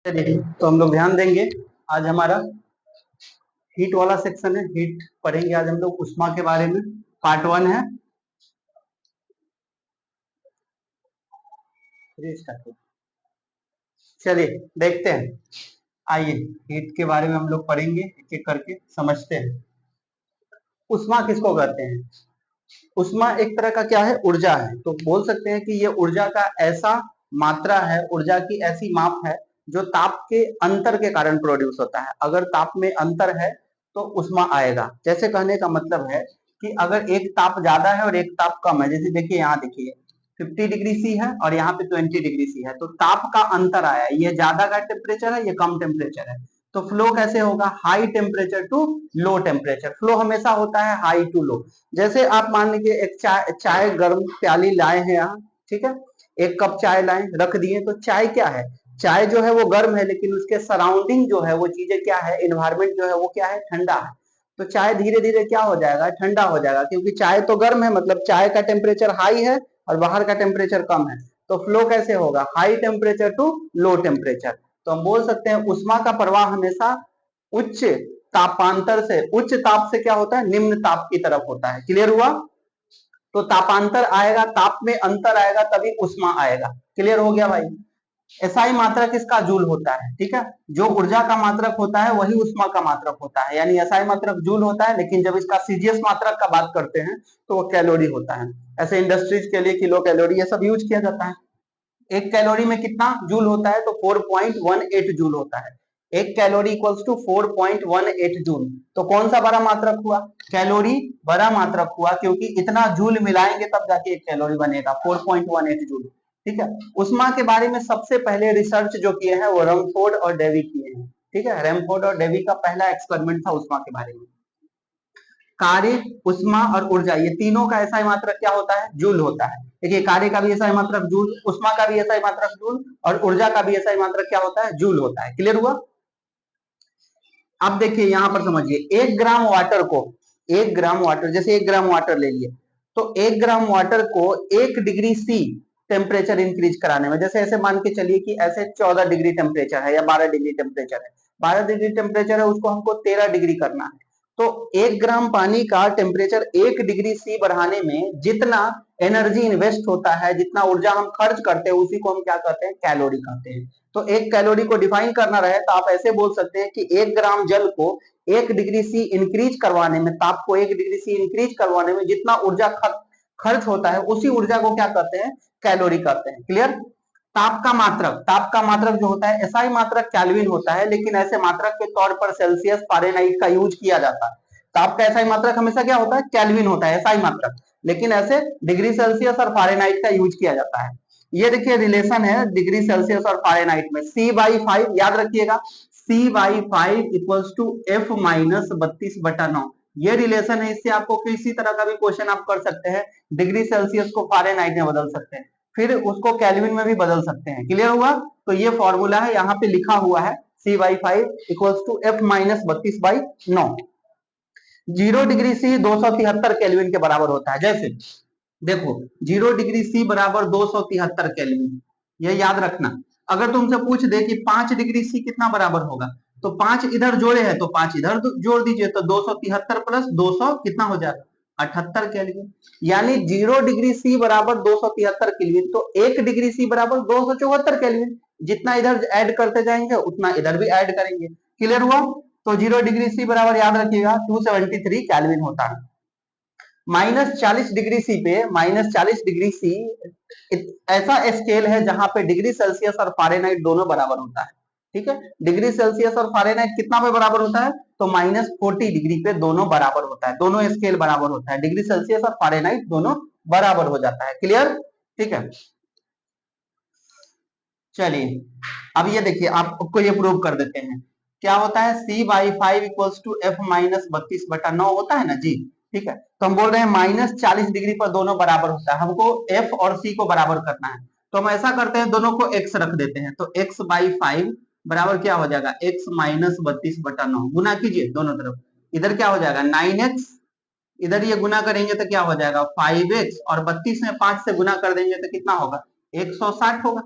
चलिए तो हम लोग ध्यान देंगे। आज हमारा हीट वाला सेक्शन है। हीट पढ़ेंगे आज हम लोग उष्मा के बारे में। पार्ट 1 है। चलिए देखते हैं। आइए हीट के बारे में हम लोग पढ़ेंगे, एक एक करके समझते हैं। उष्मा किसको कहते हैं? उष्मा एक तरह का क्या है? ऊर्जा है। तो बोल सकते हैं कि ये ऊर्जा का ऐसा मात्रा है, ऊर्जा की ऐसी माप है जो ताप के अंतर के कारण प्रोड्यूस होता है। अगर ताप में अंतर है तो उष्मा आएगा। जैसे कहने का मतलब है कि अगर एक ताप ज्यादा है और एक ताप कम है, जैसे देखिए यहाँ देखिए 50 डिग्री सी है और यहाँ पे 20 डिग्री सी है, तो ताप का अंतर आया। ये ज्यादा का टेम्परेचर है, ये कम टेम्परेचर है। तो फ्लो कैसे होगा? High temperature to low temperature. Flow हमेशा होता है हाई टू लो। जैसे आप मान लीजिए एक चाय गर्म प्याली लाए हैं यहाँ, ठीक है, एक कप चाय लाए रख दिए, तो चाय क्या है? चाय जो है वो गर्म है, लेकिन उसके सराउंडिंग जो है वो चीजें क्या है, एनवायरमेंट जो है वो क्या है, ठंडा है। तो चाय धीरे धीरे क्या हो जाएगा, ठंडा हो जाएगा, क्योंकि चाय तो गर्म है, मतलब चाय का टेम्परेचर हाई है और बाहर का टेम्परेचर कम है। तो फ्लो कैसे होगा? High temperature to low temperature. तो हम बोल सकते हैं उष्मा का प्रवाह हमेशा उच्च तापांतर से, उच्च ताप से क्या होता है, निम्न ताप की तरफ होता है। क्लियर हुआ? तो तापांतर आएगा, ताप में अंतर आएगा, तभी उष्मा आएगा। क्लियर हो गया भाई? एसआई मात्रक इसका जूल होता है, ठीक है। जो ऊर्जा का मात्रक होता है वही उष्मा का मात्रक होता है, यानी एसआई मात्रक जूल होता है, लेकिन जब इसका सीजीएस मात्रक का बात करते हैं तो वो कैलोरी होता है। ऐसे इंडस्ट्रीज के लिए किलो कैलोरी ये सब यूज किया जाता है। एक कैलोरी में कितना जूल होता है? तो 4.18 जूल होता है। एक कैलोरी इक्वल्स टू 4.18 जूल। तो कौन सा बड़ा मात्रक हुआ? कैलोरी बड़ा मात्रक हुआ, क्योंकि इतना जूल मिलाएंगे तब जाके एक कैलोरी बनेगा, 4.18 जूल। ठीक है। उष्मा के बारे में सबसे पहले रिसर्च जो किए हैं वो रमफोर्ड और डेवी किए हैं। ठीक है, रमफोर्ड और डेवी का पहला एक्सपेरिमेंट था उष्मा के बारे में। कार्य, उष्मा और ऊर्जा, ये तीनों का ऐसा मात्रक क्या होता है? जूल होता है। देखिए कार्य का भी ऐसा मात्रक जूल, उष्मा का भी ऐसा मात्रक जूल, और ऊर्जा का भी ऐसा मात्रक क्या होता है? जूल होता है। क्लियर हुआ? अब देखिए यहां पर समझिए, 1 ग्राम वाटर को, 1 ग्राम वाटर, जैसे 1 ग्राम वाटर ले लिए, तो 1 ग्राम वाटर को 1 डिग्री सी टेम्परेचर इंक्रीज कराने में, जैसे ऐसे मान के चलिए कि ऐसे 14 डिग्री टेम्परेचर है या 12 डिग्री टेम्परेचर है, 12 डिग्री टेम्परेचर है, उसको हमको 13 डिग्री करना है। तो 1 ग्राम पानी का टेम्परेचर 1 डिग्री सी बढ़ाने में जितना एनर्जी इन्वेस्ट होता है, जितना ऊर्जा हम खर्च करते हैं, उसी को हम क्या कहते हैं? कैलोरी कहते हैं। तो 1 कैलोरी को डिफाइन करना रहे तो आप ऐसे बोल सकते हैं कि 1 ग्राम जल को 1 डिग्री सी इंक्रीज करवाने में, ताप को 1 डिग्री सी इंक्रीज करवाने में जितना ऊर्जा खर्च होता है, उसी ऊर्जा को क्या कहते हैं? कैलोरी कहते हैं। क्लियर? ताप का मात्रक, ताप का मात्रक जो होता है, एसआई मात्रक केल्विन होता है, लेकिन ऐसे मात्रक के तौर पर सेल्सियस फारेनहाइट का यूज किया जाता है। ताप का एसआई मात्रक हमेशा क्या होता है? केल्विन होता है, एसआई मात्रक, लेकिन ऐसे डिग्री सेल्सियस और फारेनहाइट का यूज किया जाता है। ये देखिए रिलेशन है डिग्री सेल्सियस और फारेनहाइट में, C/5, याद रखिएगा, C/5 इक्वल्स टू F-32/9। ये रिलेशन है, इससे आपको किसी तरह का भी क्वेश्चन आप कर सकते हैं। डिग्री सेल्सियस को फारेनहाइट में बदल सकते हैं, फिर उसको केल्विन में भी बदल सकते हैं। क्लियर हुआ? तो ये फॉर्मूला है, यहाँ पे लिखा हुआ है C/5 equals to F-32/9। 0 degree C 273 kelvin के बराबर होता है। जैसे देखो 0 डिग्री सी बराबर 273 केल्विन, ये याद रखना। अगर तुमसे पूछ दे कि 5 डिग्री सी कितना बराबर होगा, तो 5 इधर जोड़े हैं तो 5 इधर जोड़ दीजिए, तो 273 प्लस 200 कितना हो जाएगा? 78 केल्विन। यानी 0 डिग्री सी बराबर 273 केल्विन, तो 1 डिग्री सी बराबर 274 केल्विन। जितना इधर ऐड करते जाएंगे उतना इधर भी ऐड करेंगे। क्लियर हुआ? तो 0 डिग्री सी बराबर याद रखिएगा 273 केल्विन होता है। -40 डिग्री सी पे, -40 डिग्री सी ऐसा स्केल है जहां पे डिग्री सेल्सियस और फारेनहाइट दोनों बराबर होता है। ठीक है, डिग्री सेल्सियस और फारेनहाइट कितना पे बराबर होता है? तो -40 डिग्री पे दोनों बराबर होता है, दोनों स्केल बराबर होता है, डिग्री सेल्सियस और फारेनहाइट दोनों बराबर हो जाता है। क्लियर? ठीक है, चलिए अब ये देखिए आपको ये प्रूव कर देते हैं। क्या होता है? C/5 इक्वल्स टू F-32/9 होता है ना जी। ठीक है, तो हम बोल रहे हैं -40 डिग्री पर दोनों बराबर होता है, हमको F और C को बराबर करना है। तो हम ऐसा करते हैं, दोनों को x रख देते हैं, तो x/5 बराबर क्या हो जाएगा? x-32/9। गुना कीजिए दोनों तरफ, इधर क्या हो जाएगा? 9x, इधर ये गुना करेंगे तो क्या हो जाएगा? 5x, और 32 में 5 से गुना कर देंगे तो कितना होगा? 160 होगा।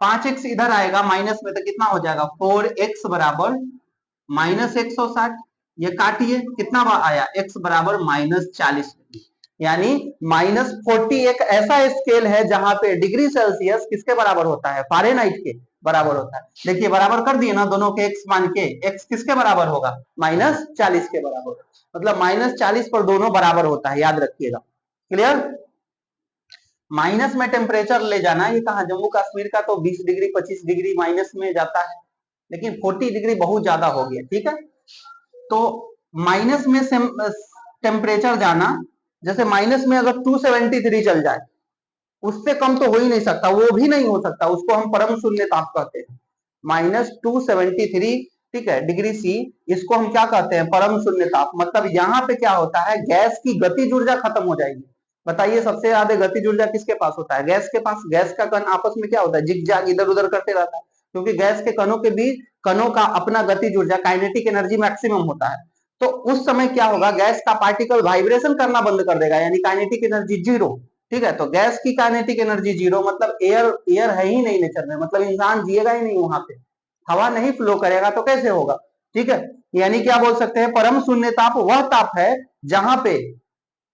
5x इधर आएगा माइनस में तो कितना हो जाएगा 4x बराबर -160। ये काटिए कितना आया x बराबर -40, यानी -40 एक ऐसा स्केल है जहां पे डिग्री सेल्सियस किसके बराबर होता है, फारेनहाइट के बराबर होता है। देखिए बराबर कर दिए ना दोनों के x मान के, x किसके बराबर होगा -40 के बराबर, मतलब -40 पर दोनों बराबर होता है, याद रखिएगा। क्लियर। माइनस में टेम्परेचर ले जाना, ये कहा जम्मू कश्मीर का तो 20 डिग्री 25 डिग्री माइनस में जाता है, लेकिन 40 डिग्री बहुत ज्यादा हो गया, ठीक है। तो माइनस में टेम्परेचर जाना, जैसे माइनस में अगर 273 चल जाए, उससे कम तो हो ही नहीं सकता, वो भी नहीं हो सकता, उसको हम परम शून्य ताप कहते हैं। -273, ठीक है, डिग्री सी, इसको हम क्या कहते हैं, परम शून्य ताप। मतलब यहाँ पे क्या होता है, गैस की गतिज ऊर्जा खत्म हो जाएगी। बताइए सबसे ज्यादा गतिज ऊर्जा किसके पास होता है, गैस के पास। गैस का कण आपस में क्या होता है, जिगजैग इधर उधर करते रहता है, क्योंकि गैस के कणों के बीच कणों का अपना गतिज ऊर्जा काइनेटिक एनर्जी मैक्सिमम होता है। तो उस समय क्या होगा, गैस का पार्टिकल वाइब्रेशन करना बंद कर देगा, यानी काइनेटिक एनर्जी जीरो, ठीक है। तो गैस की काइनेटिक एनर्जी जीरो, मतलब एयर है ही नहीं नेचर में, मतलब इंसान जिएगा ही नहीं वहां पे, हवा नहीं फ्लो करेगा तो कैसे होगा, ठीक है। यानी क्या बोल सकते हैं, परम शून्य ताप वह ताप है जहां पे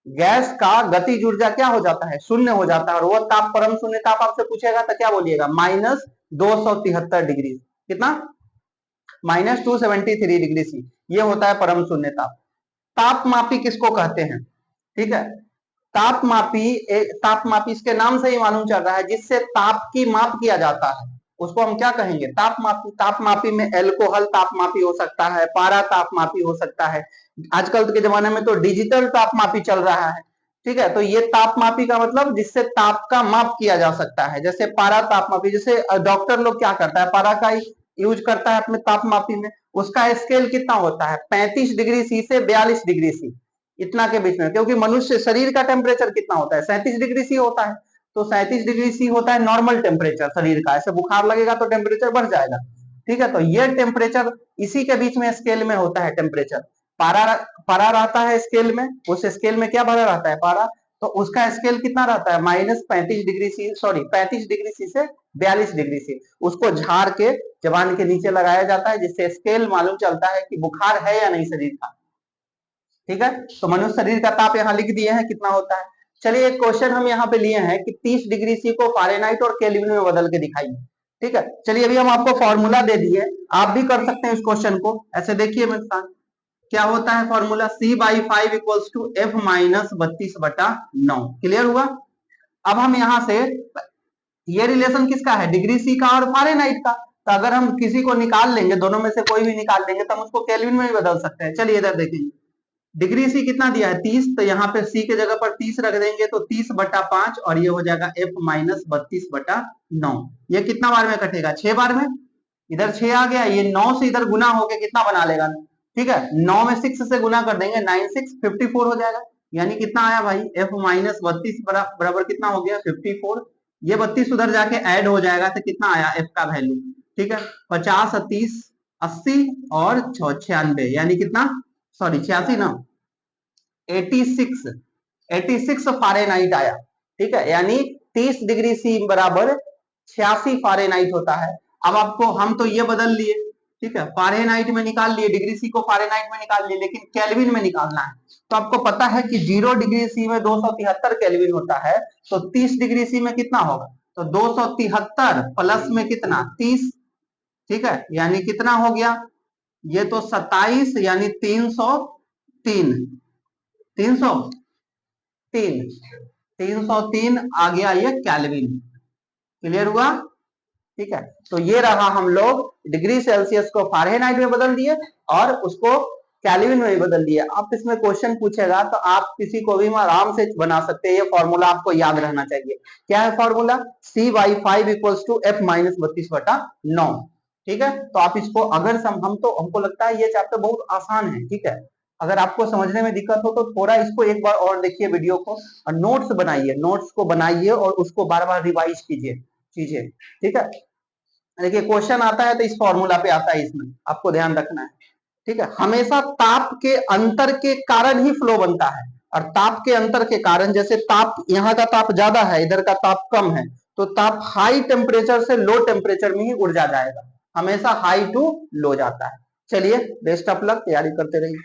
गैस का गतिज ऊर्जा क्या हो जाता है, शून्य हो जाता है। और वह ताप परम शून्य ताप आपसे पूछेगा तो क्या बोलिएगा, -273 डिग्री, कितना, -273 डिग्री सी, ये होता है परम शून्य ताप। तापमापी किसको कहते हैं, ठीक है। तापमापी इसके नाम से ही मालूम चल रहा है, जिससे ताप की माप किया जाता है, उसको हम क्या कहेंगे, तापमापी। तापमापी में एल्कोहल तापमापी हो सकता है, पारा तापमापी हो सकता है, आजकल के जमाने में तो डिजिटल तापमापी चल रहा है, ठीक है। तो ये तापमापी का मतलब जिससे ताप का माप किया जा सकता है, जैसे पारा तापमापी, जैसे डॉक्टर लोग क्या करता है, पारा का यूज करता है अपने तापमापी में। उसका स्केल कितना होता है, 35 डिग्री सी से 42 डिग्री सी, इतना के बीच में, क्योंकि मनुष्य शरीर का टेम्परेचर कितना होता है, 37 डिग्री सी होता है। तो 37 डिग्री सी होता है नॉर्मल टेम्परेचर शरीर का, ऐसे बुखार लगेगा तो टेम्परेचर बढ़ जाएगा, ठीक है। तो ये टेम्परेचर इसी के बीच में स्केल में होता है टेम्परेचर। पारा पारा रहता है स्केल में, उस स्केल में क्या भरा रहता है, पारा। तो उसका स्केल कितना रहता है, -35 degree C, sorry 35 degree C से 42 डिग्री सी। उसको झाड़ के जबान के नीचे लगाया जाता है, जिससे स्केल मालूम चलता है कि बुखार है या नहीं शरीर का, ठीक है। तो मनुष्य शरीर का ताप यहाँ लिख दिए हैं कितना होता है। चलिए एक क्वेश्चन हम यहाँ पे लिए हैं कि 30 डिग्री सी को फारेनहाइट और केल्विन में बदल के दिखाइए, ठीक है। चलिए अभी हम आपको फॉर्मूला दे दिए, आप भी कर सकते हैं इस क्वेश्चन को ऐसे। देखिए मेरे, क्या होता है formula, C/5 equals to F -32/9। Clear हुआ। अब हम यहां से, ये रिलेशन किसका है, डिग्री सी का और फारेनहाइट का। तो अगर हम किसी को निकाल लेंगे, दोनों में से कोई भी निकाल लेंगे, तो हम उसको केल्विन में भी बदल सकते हैं। चलिए इधर देखेंगे, डिग्री सी कितना दिया है 30, तो यहाँ पे सी के जगह पर 30 रख देंगे, तो 30/5, और ये हो जाएगा F -32/9। ये कितना बार में कटेगा, 6 बार में। इधर 6 आ गया, ये 9 से इधर गुना होके कितना बना लेगा, ठीक है। 9 में 6 से गुना कर देंगे, 9 6 54 हो जाएगा। यानी कितना आया भाई, F -32 बराबर कितना हो गया, 54। ये 32 उधर जाके ऐड हो जाएगा तो कितना आया F का वैल्यू, ठीक है। 50 30 80 और 96, यानी कितना, सॉरी 86 ना, 86 फारेनहाइट आया, ठीक है। यानी 30 डिग्री सी बराबर 86 फारेनहाइट होता है। अब आपको हम तो ये बदल लिए, ठीक है, फारेनहाइट में निकाल लिए, डिग्री सी को फारेनहाइट में निकाल लिए, लेकिन केल्विन में निकालना है। तो आपको पता है कि 0 डिग्री सी में 273 केल्विन होता है, तो 30 डिग्री सी में कितना होगा, तो 273 प्लस में कितना 30, ठीक है, यानी कितना हो गया, ये तो 27, यानी 303 303 आ गया ये केल्विन। क्लियर हुआ, ठीक है। तो ये रहा, हम लोग डिग्री सेल्सियस को फारेनहाइट में बदल दिए और उसको केल्विन में भी बदल दिए। आप इसमें क्वेश्चन पूछेगा तो आप किसी को भी आराम से बना सकते हैं। ये फॉर्मूला आपको याद रहना चाहिए। क्या है formula, C/5 equals to F -32/9, ठीक है। तो आप इसको अगर हमको लगता है ये चैप्टर बहुत आसान है, ठीक है। अगर आपको समझने में दिक्कत हो तो थोड़ा इसको एक बार और देखिए वीडियो को, और नोट्स बनाइए, नोट्स को बनाइए और उसको बार बार रिवाइज कीजिए चीजें, ठीक है। देखिए क्वेश्चन आता है तो इस फॉर्मूला पे आता है, इसमें आपको ध्यान रखना है, ठीक है। हमेशा ताप के अंतर के कारण ही फ्लो बनता है, और ताप के अंतर के कारण, जैसे ताप यहाँ का ताप ज्यादा है, इधर का ताप कम है, तो ताप हाई टेम्परेचर से लो टेम्परेचर में ही ऊर्जा जाएगा, हमेशा हाई टू लो जाता है। चलिए बेस्ट ऑफ लक, तैयारी करते रहिए।